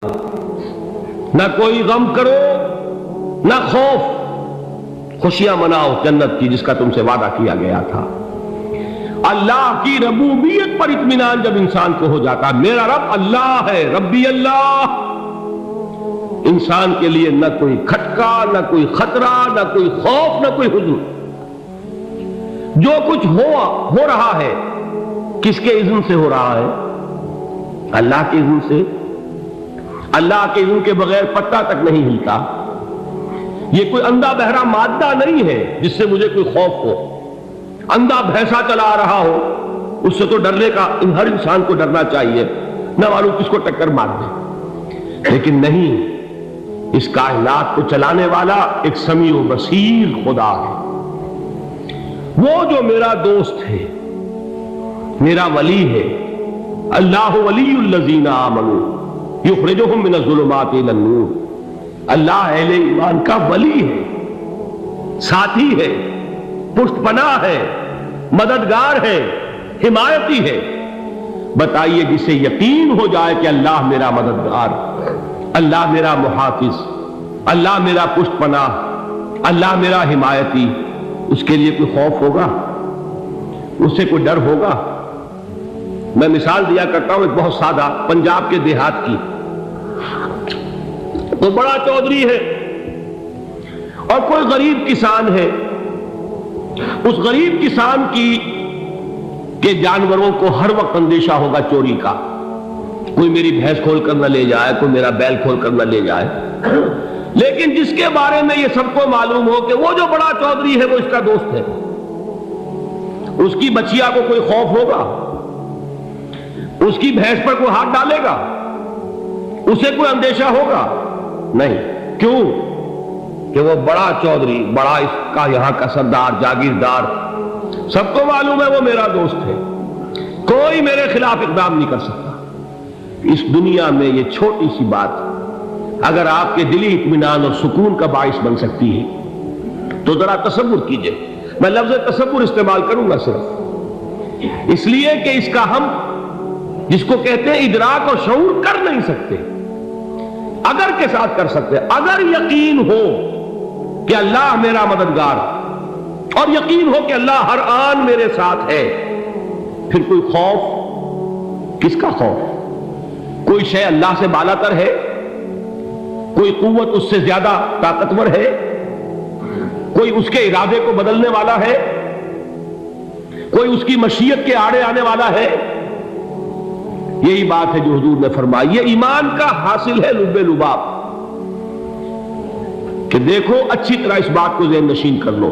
نہ کوئی غم کرو نہ خوف، خوشیاں مناؤ جنت کی جس کا تم سے وعدہ کیا گیا تھا۔ اللہ کی ربوبیت پر اطمینان جب انسان کو ہو جاتا، میرا رب اللہ ہے، ربی اللہ، انسان کے لیے نہ کوئی کھٹکا، نہ کوئی خطرہ، نہ کوئی خوف، نہ کوئی حزن۔ جو کچھ ہو رہا ہے کس کے اذن سے ہو رہا ہے؟ اللہ کے اذن سے۔ اللہ کے اذن کے بغیر پتا تک نہیں ہلتا۔ یہ کوئی اندھا بہرا مادہ نہیں ہے جس سے مجھے کوئی خوف ہو۔ اندھا بھینسا چلا رہا ہو اس سے تو ڈرنے کا ہر انسان کو ڈرنا چاہیے، نہ معلوم کس کو ٹکر مار دے۔ لیکن نہیں، اس کائنات کو چلانے والا ایک سمیع و بصیر خدا ہے، وہ جو میرا دوست ہے، میرا ولی ہے۔ اللہ ولی الذین آمنوا یخرجہم من الظلمات الی النور۔ اللہ اہل ایمان کا ولی ہے، ساتھی ہے، پشت پناہ ہے، مددگار ہے، حمایتی ہے۔ بتائیے جسے یقین ہو جائے کہ اللہ میرا مددگار، اللہ میرا محافظ، اللہ میرا پشت پناہ، اللہ میرا حمایتی، اس کے لیے کوئی خوف ہوگا؟ اس سے کوئی ڈر ہوگا؟ میں مثال دیا کرتا ہوں ایک بہت سادہ، پنجاب کے دیہات کی۔ کوئی بڑا چودھری ہے اور کوئی غریب کسان ہے۔ اس غریب کسان کے جانوروں کو ہر وقت اندیشہ ہوگا چوری کا، کوئی میری بھینس کھول کر نہ لے جائے، کوئی میرا بیل کھول کر نہ لے جائے۔ لیکن جس کے بارے میں یہ سب کو معلوم ہو کہ وہ جو بڑا چودھری ہے وہ اس کا دوست ہے، اس کی بچیا کو کوئی خوف ہوگا؟ اس کی بھینس پر کوئی ہاتھ ڈالے گا؟ اسے کوئی اندیشہ ہوگا؟ نہیں۔ کیوں؟ کہ وہ بڑا چودھری، بڑا اس کا یہاں کا سردار، جاگیردار، سب کو معلوم ہے وہ میرا دوست ہے، کوئی میرے خلاف اقدام نہیں کر سکتا۔ اس دنیا میں یہ چھوٹی سی بات اگر آپ کے دلی اطمینان اور سکون کا باعث بن سکتی ہے تو ذرا تصور کیجئے۔ میں لفظ تصور استعمال کروں گا صرف اس لیے کہ اس کا ہم جس کو کہتے ہیں ادراک اور شعور کر نہیں سکتے، اگر کے ساتھ کر سکتے۔ اگر یقین ہو کہ اللہ میرا مددگار اور یقین ہو کہ اللہ ہر آن میرے ساتھ ہے، پھر کوئی خوف؟ کس کا خوف؟ کوئی شے اللہ سے بالا تر ہے؟ کوئی قوت اس سے زیادہ طاقتور ہے؟ کوئی اس کے ارادے کو بدلنے والا ہے؟ کوئی اس کی مشیت کے آڑے آنے والا ہے؟ یہی بات ہے جو حضور نے فرمائی، یہ ایمان کا حاصل ہے لب لباب، کہ دیکھو اچھی طرح اس بات کو ذہن نشین کر لو،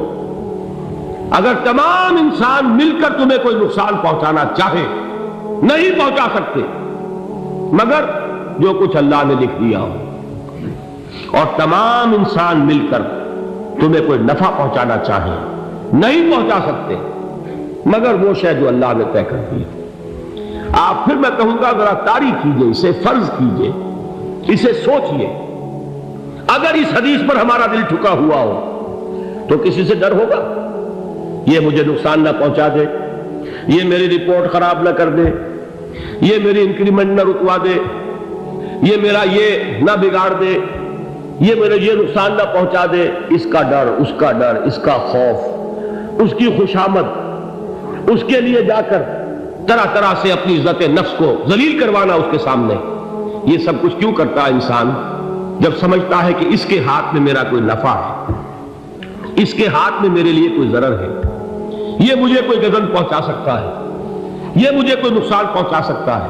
اگر تمام انسان مل کر تمہیں کوئی نقصان پہنچانا چاہے نہیں پہنچا سکتے، مگر جو کچھ اللہ نے لکھ دیا ہو، اور تمام انسان مل کر تمہیں کوئی نفع پہنچانا چاہے نہیں پہنچا سکتے، مگر وہ شے جو اللہ نے طے کر دی۔ آپ پھر میں کہوں گا ذرا طاری کیجئے، اسے فرض کیجئے، اسے سوچئے۔ اگر اس حدیث پر ہمارا دل ٹھکا ہوا ہو تو کسی سے ڈر ہوگا؟ یہ مجھے نقصان نہ پہنچا دے، یہ میری رپورٹ خراب نہ کر دے، یہ میری انکریمنٹ نہ رکوا دے، یہ میرا یہ نہ بگاڑ دے، یہ میرے یہ نقصان نہ پہنچا دے۔ اس کا ڈر، اس کا ڈر، اس کا خوف، اس کی خوشامد، اس کے لیے جا کر طرح طرح سے اپنی عزت نفس کو ذلیل کروانا اس کے سامنے، یہ سب کچھ کیوں کرتا ہے انسان؟ جب سمجھتا ہے کہ اس کے ہاتھ میں میرا کوئی نفع ہے، اس کے ہاتھ میں میرے لیے کوئی ضرر ہے، یہ مجھے کوئی غضب پہنچا سکتا ہے، یہ مجھے کوئی نقصان پہنچا سکتا ہے،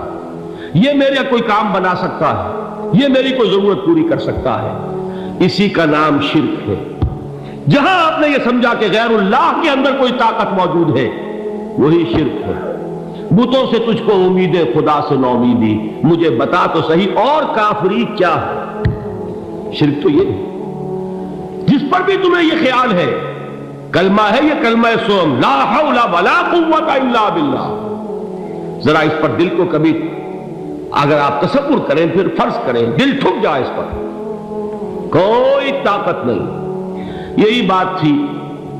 یہ میرا کوئی کام بنا سکتا ہے، یہ میری کوئی ضرورت پوری کر سکتا ہے، اسی کا نام شرک ہے۔ جہاں آپ نے یہ سمجھا کہ غیر اللہ کے اندر کوئی طاقت موجود ہے، وہی شرک ہے۔ بتوں سے تجھ کو امید خدا سے نومیدی، مجھے بتا تو صحیح اور کافری کیا ہے؟ شرک تو یہ ہے جس پر بھی تمہیں یہ خیال ہے، کلمہ ہے یہ کلمہ سوم، لا حول ولا قوت الا باللہ۔ ذرا اس پر دل کو کبھی اگر آپ تصور کریں، پھر فرض کریں، دل ٹھک جائے اس پر، کوئی طاقت نہیں۔ یہی بات تھی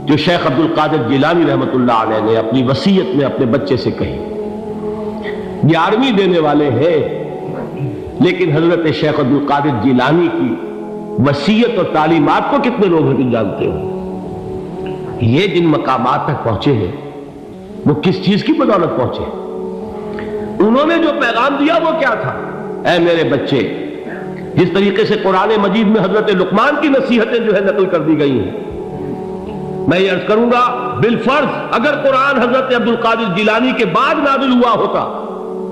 جو شیخ عبد القادر جیلانی رحمۃ اللہ علیہ نے اپنی وصیت میں اپنے بچے سے کہی۔ 11ویں دینے والے ہیں، لیکن حضرت شیخ عبد القادر جیلانی کی وصیت اور تعلیمات کو کتنے لوگ ہیں جانتے ہو؟ یہ جن مقامات تک پہنچے ہیں وہ کس چیز کی بدولت پہنچے؟ انہوں نے جو پیغام دیا وہ کیا تھا؟ اے میرے بچے، جس طریقے سے قرآن مجید میں حضرت لقمان کی نصیحتیں جو ہے نقل کر دی گئی ہیں، میں یہ عرض کروں گا بالفرض اگر قرآن حضرت عبد القادر جیلانی کے بعد نازل ہوا ہوتا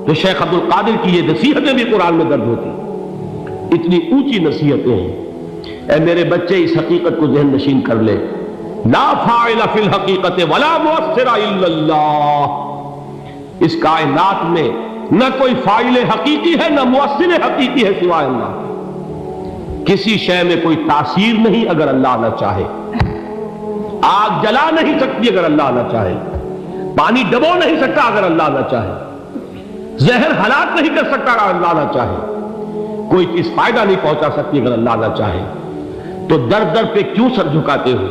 تو شیخ عبد القادر کی یہ نصیحتیں بھی قرآن میں درج ہوتی۔ اتنی اونچی نصیحتیں ہیں۔ اے میرے بچے، اس حقیقت کو ذہن نشین کر لے، لا فاعل فی الحقیقت ولا مؤثر الا اللہ۔ اس کائنات میں نہ کوئی فاعل حقیقی ہے نہ مؤثر حقیقی ہے سوائے اللہ۔ کسی شے میں کوئی تاثیر نہیں اگر اللہ نہ چاہے۔ آگ جلا نہیں سکتی اگر اللہ نہ چاہے، پانی ڈبو نہیں سکتا اگر اللہ نہ چاہے، زہر ہلاک نہیں کر سکتا اگر اللہ نہ چاہے، کوئی چیز فائدہ نہیں پہنچا سکتی اگر اللہ نہ چاہے۔ تو در در پہ کیوں سر جھکاتے ہو؟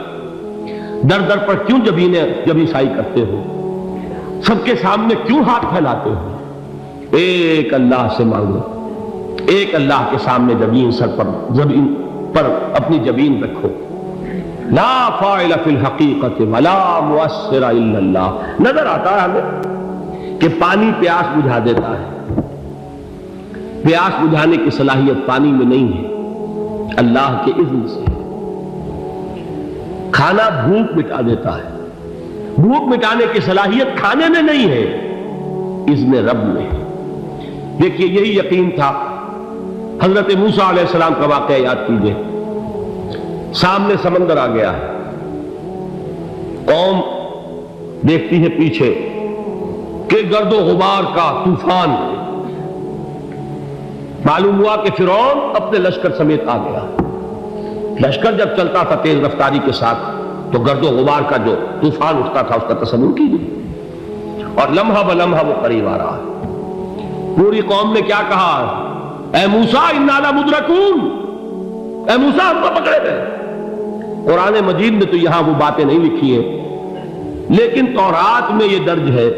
در در پر کیوں جبیں سائی کرتے ہو؟ سب کے سامنے کیوں ہاتھ پھیلاتے ہو؟ ایک اللہ سے مانگو، ایک اللہ کے سامنے زمین پر اپنی جبین رکھو۔ لا فاعل فی الحقیقت ولا مؤثر الا اللہ۔ نظر آتا ہے ہمیں کہ پانی پیاس بجھا دیتا ہے، پیاس بجھانے کی صلاحیت پانی میں نہیں ہے، اللہ کے اذن سے۔ کھانا بھوک مٹا دیتا ہے، بھوک مٹانے کی صلاحیت کھانے میں نہیں ہے، اذن رب میں ہے۔ دیکھیے یہی یقین تھا حضرت موسیٰ علیہ السلام کا واقعہ یاد کیجئے۔ سامنے سمندر آ گیا ہے، قوم دیکھتی ہے پیچھے کہ گرد و غبار کا طوفان، معلوم ہوا کہ فرعون اپنے لشکر سمیت آ گیا۔ لشکر جب چلتا تھا تیز رفتاری کے ساتھ تو گرد و غبار کا جو طوفان اٹھتا تھا اس کا تصور کیجیے، اور لمحہ بلمحہ وہ قریب آ رہا ہے۔ پوری قوم نے کیا کہا؟ اے موسیٰ انا لمدرکون، اے موسیٰ ہم کو پکڑے گئے۔ قرآن مجید میں تو یہاں وہ باتیں نہیں لکھی ہیں، لیکن تورات میں یہ درج ہے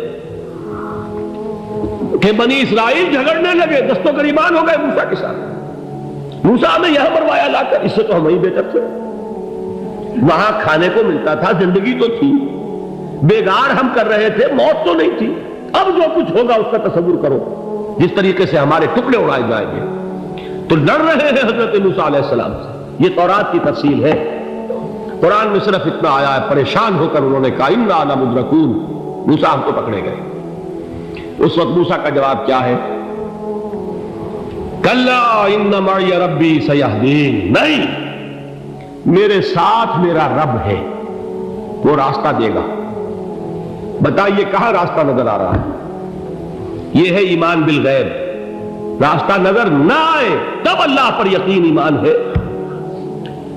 کہ بنی اسرائیل جھگڑنے لگے، دست و گریبان ہو گئے موسیٰ کے ساتھ۔ موسیٰ نے یہ مروایا لا کر، اس سے تو ہم ہی بہتر تھے، وہاں کھانے کو ملتا تھا، زندگی تو تھی، بیگار ہم کر رہے تھے، موت تو نہیں تھی۔ اب جو کچھ ہوگا اس کا تصور کرو، جس طریقے سے ہمارے ٹکڑے اڑائے جائیں گے۔ تو لڑ رہے ہیں حضرت موسیٰ علیہ السلام سے، یہ تورات کی تفصیل ہے۔ قرآن میں صرف اتنا آیا ہے، پریشان ہو کر انہوں نے کہا انا لمدرکون، موسیٰ ہم کو پکڑے گئے۔ اس وقت موسیٰ کا جواب کیا ہے؟ کلا ان معی ربی سیہدین، نہیں، میرے ساتھ میرا رب ہے، وہ راستہ دے گا۔ بتائیے کہاں راستہ نظر آ رہا ہے؟ یہ ہے ایمان بالغیب۔ راستہ نظر نہ آئے تب اللہ پر یقین ایمان ہے۔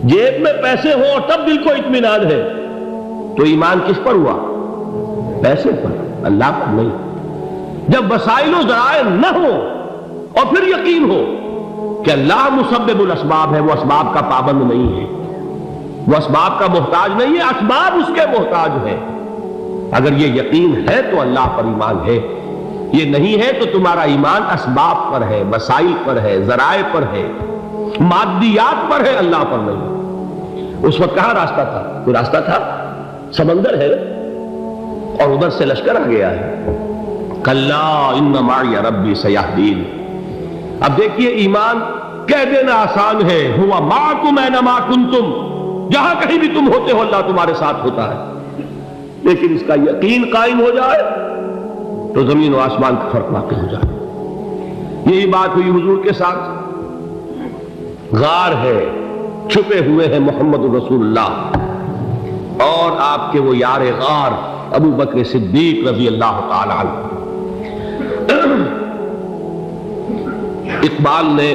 جیب میں پیسے ہوں اور تب دل کو اطمینان ہے تو ایمان کس پر ہوا؟ پیسے پر، اللہ پر نہیں۔ جب وسائل و ذرائع نہ ہو اور پھر یقین ہو کہ اللہ مسبب الاسباب ہے، وہ اسباب کا پابند نہیں ہے، وہ اسباب کا محتاج نہیں ہے، اسباب اس کے محتاج ہے۔ اگر یہ یقین ہے تو اللہ پر ایمان ہے، یہ نہیں ہے تو تمہارا ایمان اسباب پر ہے، وسائل پر ہے، ذرائع پر ہے، مادیات پر ہے، اللہ پر نہیں۔ اس وقت کہاں راستہ تھا؟ کوئی راستہ تھا؟ سمندر ہے اور ادھر سے لشکر آ گیا ہے۔ کلا ان معی ربی سیہدین۔ اب دیکھیے ایمان کہہ دینا آسان ہے، ہوا معکم اینما کنتم، جہاں کہیں بھی تم ہوتے ہو اللہ تمہارے ساتھ ہوتا ہے، لیکن اس کا یقین قائم ہو جائے تو زمین و آسمان کا فرق واقع ہو جائے۔ یہی بات ہوئی حضور کے ساتھ۔ غار ہے، چھپے ہوئے ہیں محمد رسول اللہ اور آپ کے وہ یار غار ابو بکر صدیق رضی اللہ تعالی عنہ۔ اقبال نے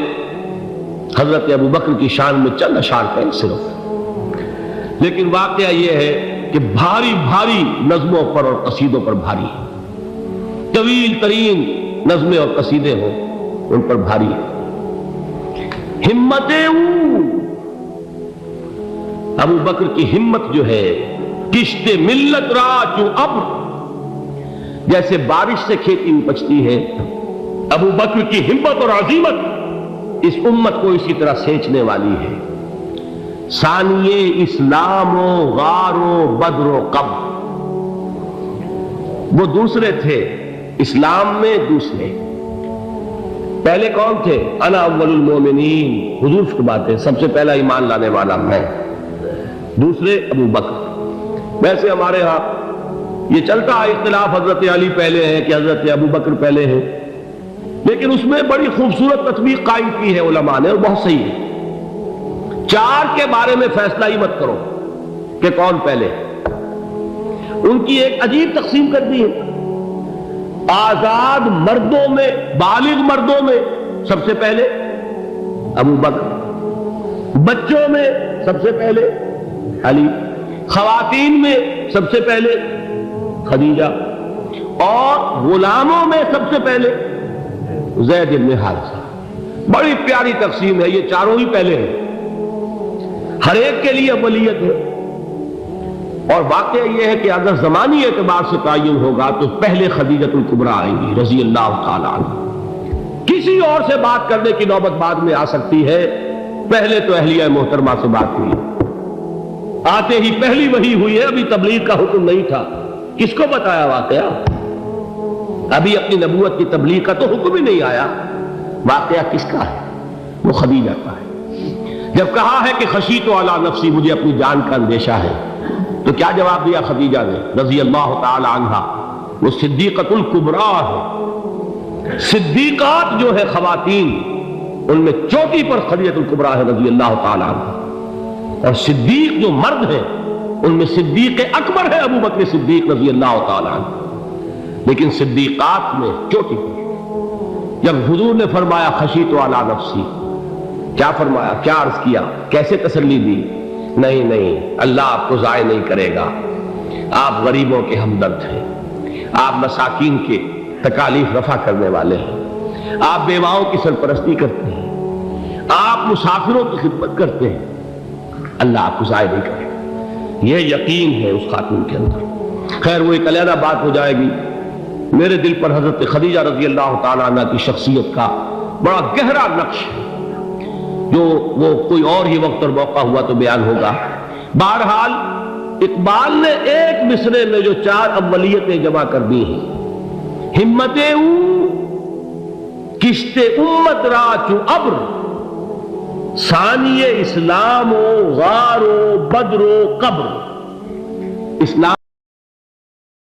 حضرت ابو بکر کی شان میں چند اشعار کہیں صرف، لیکن واقعہ یہ ہے کہ بھاری بھاری نظموں پر اور قصیدوں پر بھاری ہے، طویل ترین نظمیں اور قصیدے ہوں ان پر بھاری ہے۔ ہمتیں ابو بکر کی ہمت جو ہے، کشت ملت را چوں ابر، جیسے بارش سے کھیتی اپجتی ہے، ابو بکر کی ہمت اور عزیمت اس امت کو اسی طرح سینچنے والی ہے۔ ثانیے اسلام و غار و بدر و قبر، وہ دوسرے تھے اسلام میں، دوسرے پہلے کون تھے؟ انا اول المومنین، حضور فرماتے سب سے پہلا ایمان لانے والا میں، دوسرے ابو بکر۔ ویسے ہمارے ہاں یہ چلتا ہے اختلاف، حضرت علی پہلے ہیں کہ حضرت ابو بکر پہلے ہیں، لیکن اس میں بڑی خوبصورت تطبیق قائم کی ہے علماء نے، اور بہت صحیح ہے۔ چار کے بارے میں فیصلہ ہی مت کرو کہ کون پہلے، ان کی ایک عجیب تقسیم کر دی ہے۔ آزاد مردوں میں، بالغ مردوں میں سب سے پہلے ابو بکر، بچوں میں سب سے پہلے علی، خواتین میں سب سے پہلے خدیجہ، اور غلاموں میں سب سے پہلے زید بن حارثہ۔ بڑی پیاری تقسیم ہے، یہ چاروں ہی پہلے ہیں، ہر ایک کے لیے اولیت ہے۔ اور واقعہ یہ ہے کہ اگر زمانی اعتبار سے تعین ہوگا تو پہلے خدیجۃ الکبریٰ آئیں گی رضی اللہ تعالی عنہ۔ کسی اور سے بات کرنے کی نوبت بعد میں آ سکتی ہے، پہلے تو اہلیہ محترمہ سے بات ہوئی، آتے ہی پہلی وحی ہوئی ہے، ابھی تبلیغ کا حکم نہیں تھا۔ کس کو بتایا واقعہ؟ ابھی اپنی نبوت کی تبلیغ کا تو حکم ہی نہیں آیا۔ واقعہ کس کا ہے؟ وہ خدیجہ کا ہے۔ جب کہا ہے کہ خشیت علی نفسی، مجھے اپنی جان کا اندیشہ ہے، تو کیا جواب دیا خدیجہ نے رضی اللہ تعالی عنہا؟ وہ صدیقۃ الکبریٰ ہے۔ صدیقات جو ہے خواتین، ان میں چوٹی پر خدیجۃ الکبریٰ ہے رضی اللہ تعالی عنہا، اور صدیق جو مرد ہیں ان میں صدیق اکبر ہے ابو بکر صدیق رضی اللہ تعالی عنہ، لیکن صدیقات میں چوٹی پر۔ جب حضور نے فرمایا خشیت علی نفسی، کیا فرمایا، کیا عرض کیا، کیسے تسلی دی؟ نہیں نہیں، اللہ آپ کو ضائع نہیں کرے گا، آپ غریبوں کے ہمدرد ہیں، آپ مساکین کے تکالیف رفع کرنے والے ہیں، آپ بیواؤں کی سرپرستی کرتے ہیں، آپ مسافروں کی خدمت کرتے ہیں، اللہ آپ کو ضائع نہیں کرے گا۔ یہ یقین ہے اس خاتون کے اندر۔ خیر وہ ایک علیحدہ بات ہو جائے گی۔ میرے دل پر حضرت خدیجہ رضی اللہ تعالیٰ عنہ کی شخصیت کا بڑا گہرا نقش ہے، جو وہ کوئی اور ہی وقت اور موقع ہوا تو بیان ہوگا۔ بہرحال اقبال نے ایک مصرے میں جو چار اولیتیں جمع کر دی ہیں، ہمتیں او کشت امت را چو ابر، ثانی اسلام و غار و بدر و قبر۔ اسلام